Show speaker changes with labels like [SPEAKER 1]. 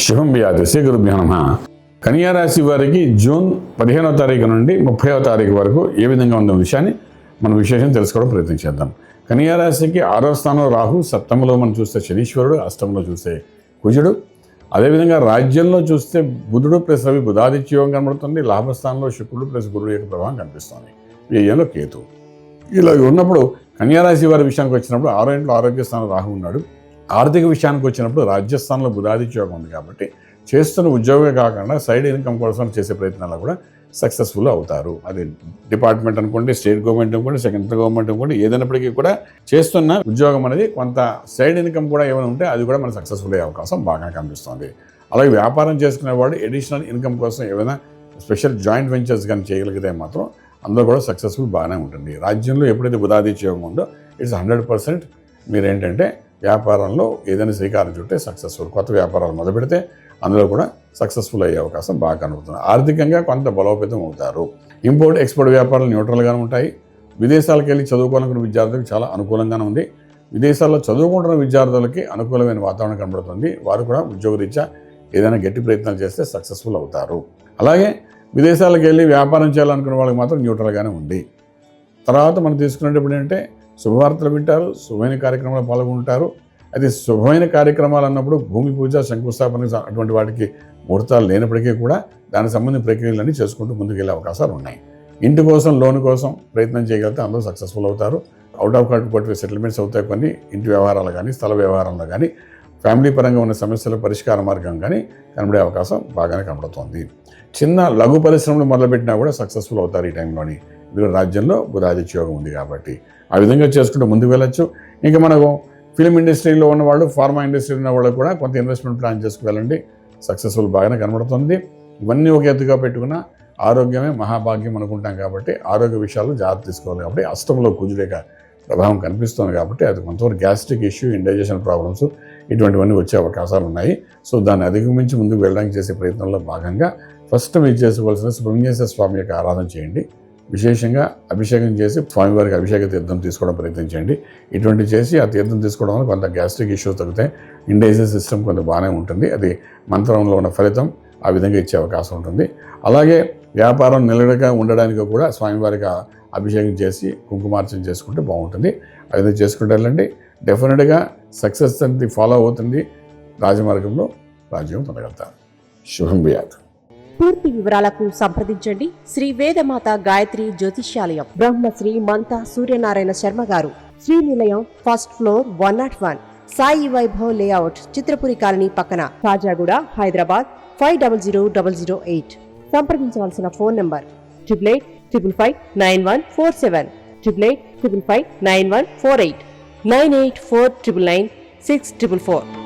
[SPEAKER 1] శుభం వ్యాధి శ్రీ గురుభ్యో నమః. కన్యా రాశి వారికి జూన్ 15వ తారీఖు నుండి 30వ తారీఖు వరకు ఏ విధంగా ఉన్న విషయాన్ని మనం విశేషం తెలుసుకోవడం ప్రయత్నం చేద్దాం. కన్యా రాశికి 6వ స్థానంలో రాహు, సప్తమంలో మనం చూస్తే శనీశ్వరుడు, అష్టమంలో చూస్తే కుజుడు, అదేవిధంగా రాజ్యంలో చూస్తే బుధుడు ప్లస్ రవి బుధాదిత్య యోగం కనబడుతుంది. లాభస్థానంలో శుక్రుడు ప్లస్ గురుడు యొక్క ప్రభావం కనిపిస్తుంది. వ్యయంలో కేతు. ఇలా ఉన్నప్పుడు కన్యా రాశి వారి విషయానికి వచ్చినప్పుడు 6వ ఇంట్లో ఆరోగ్య స్థానంలో రాహు ఉన్నాడు. ఆర్థిక విషయానికి వచ్చినప్పుడు రాజ్యస్థానంలో బుధాదిత్య యోగం ఉంది కాబట్టి చేస్తున్న ఉద్యోగమే కాకుండా సైడ్ ఇన్కమ్ కోసం చేసే ప్రయత్నాలు కూడా సక్సెస్ఫుల్ అవుతారు. అది డిపార్ట్మెంట్ అనుకోండి, స్టేట్ గవర్నమెంట్ అనుకోండి, సెంట్రల్ గవర్నమెంట్ అనుకోండి, ఏదైనప్పటికీ కూడా చేస్తున్న ఉద్యోగం అనేది కొంత సైడ్ ఇన్కమ్ కూడా ఏమైనా ఉంటే అది కూడా మనకు సక్సెస్ఫుల్ అయ్యే అవకాశం బాగా కనిపిస్తుంది. అలాగే వ్యాపారం చేసుకునేవాడు ఎడిషనల్ ఇన్కమ్ కోసం ఏమైనా స్పెషల్ జాయింట్ వెంచర్స్ కానీ చేయగలిగితే మాత్రం అందులో కూడా సక్సెస్ఫుల్ బాగానే ఉంటుంది. రాజ్యంలో ఎప్పుడైతే బుధాదిత్య యోగం ఉందో ఇట్స్ 100% మీరేంటంటే వ్యాపారంలో ఏదైనా శ్రీకారం చుట్టే సక్సెస్ఫుల్. కొత్త వ్యాపారాలు మొదలు పెడితే అందులో కూడా సక్సెస్ఫుల్ అయ్యే అవకాశం బాగా కనబడుతుంది. ఆర్థికంగా కొంత బలోపేతం అవుతారు. ఇంపోర్ట్ ఎక్స్పోర్ట్ వ్యాపారాలు న్యూట్రల్గానే ఉంటాయి. విదేశాలకు వెళ్ళి చదువుకోవాలనుకున్న విద్యార్థులకు చాలా అనుకూలంగానే ఉంది. విదేశాల్లో చదువుకుంటున్న విద్యార్థులకి అనుకూలమైన వాతావరణం కనబడుతుంది. వారు కూడా ఉద్యోగరీత్యా ఏదైనా గట్టి ప్రయత్నాలు చేస్తే సక్సెస్ఫుల్ అవుతారు. అలాగే విదేశాలకు వెళ్ళి వ్యాపారం చేయాలనుకున్న వాళ్ళకి మాత్రం న్యూట్రల్గానే ఉంది. తర్వాత మనం తీసుకునేటప్పుడు ఏంటంటే శుభవార్తలు వింటారు, శుభమైన కార్యక్రమాలు పాల్గొంటారు. అయితే శుభమైన కార్యక్రమాలు అన్నప్పుడు భూమి పూజ, శంకుస్థాపన అటువంటి వాటికి ముహూర్తాలు లేనప్పటికీ కూడా దానికి సంబంధించిన ప్రక్రియలన్నీ చేసుకుంటూ ముందుకెళ్ళే అవకాశాలు ఉన్నాయి. ఇంటి కోసం, లోన్ కోసం ప్రయత్నం చేయగలిగితే అందరూ సక్సెస్ఫుల్ అవుతారు. అవుట్ ఆఫ్ కోర్ట్ సెటిల్మెంట్స్ అవుతాయి. కొన్ని ఇంటి వ్యవహారాలు కానీ, స్థల వ్యవహారంలో కానీ, ఫ్యామిలీ పరంగా ఉన్న సమస్యల పరిష్కార మార్గం కానీ కనబడే అవకాశం బాగానే కనబడుతుంది. చిన్న లఘు పరిశ్రమలు మొదలుపెట్టినా కూడా సక్సెస్ఫుల్ అవుతారు ఈ టైంలోని. ఇందులో రాజ్యంలో బుధాదిత్య యోగం ఉంది కాబట్టి ఆ విధంగా చేసుకుంటూ ముందుకు వెళ్ళొచ్చు. ఇంకా మనకు ఫిలిం ఇండస్ట్రీలో ఉన్నవాళ్ళు, ఫార్మా ఇండస్ట్రీలో ఉన్న వాళ్ళు కూడా కొంత ఇన్వెస్ట్మెంట్ ప్లాన్ చేసుకువెళ్ళండి. సక్సెస్ఫుల్ బాగానే కనబడుతుంది. ఇవన్నీ ఒక ఎత్తుగా పెట్టుకున్న ఆరోగ్యమే మహాభాగ్యం అనుకుంటాం కాబట్టి ఆరోగ్య విషయాలు జాగ్రత్త తీసుకోవాలి. కాబట్టి అష్టంలో కుజుడేక ప్రభావం కనిపిస్తుంది కాబట్టి అది కొంతవరకు గ్యాస్ట్రిక్ ఇష్యూ, ఇండైజెషన్ ప్రాబ్లమ్స్ ఇటువంటివన్నీ వచ్చే అవకాశాలు ఉన్నాయి. సో దాన్ని అధిగమించి ముందుకు వెళ్ళడానికి చేసే ప్రయత్నంలో భాగంగా ఫస్ట్ మీరు చేసుకోవాల్సిన సుబ్రహ్మణ్యేశ్వర స్వామి యొక్క ఆరాధన చేయండి. విశేషంగా అభిషేకం చేసి స్వామివారికి అభిషేక తీర్థం తీసుకోవడం ప్రయత్నించండి. ఇటువంటి చేసి ఆ తీర్థం తీసుకోవడం వల్ల కొంత గ్యాస్ట్రిక్ ఇష్యూస్ తగ్గితే ఇండైజెషన్ సిస్టమ్ కొంత బాగానే ఉంటుంది. అది మంత్రంలో ఉన్న ఫలితం ఆ విధంగా ఇచ్చే అవకాశం ఉంటుంది. అలాగే వ్యాపారం నిలకడగా ఉండడానికి కూడా స్వామివారికి అభిషేకం చేసి కుంకుమార్చన చేసుకుంటే బాగుంటుంది. ఆ విధంగా చేసుకుంటే వెళ్ళండి. డెఫినెట్గా సక్సెస్ అనేది ఫాలో అవుతుంది. రాజమార్గంలో రాజ్యం పొందగలుగుతారు. శుభం వ్యాధి.
[SPEAKER 2] పూర్తి వివరాలకు సంప్రదించండి శ్రీ వేదమాత గాయత్రి జ్యోతిష్యాలయం, బ్రహ్మశ్రీ మంతా సూర్యనారాయణ శర్మ గారు, Srinilayam, first floor, 101, Sai Vaibhav layout, Chitrapuri colony పక్కన, కాజాగూడ, హైదరాబాద్ 500008. సంప్రదించవలసిన ఫోన్ నంబర్ 8855559147, 8855559148, 9849996644.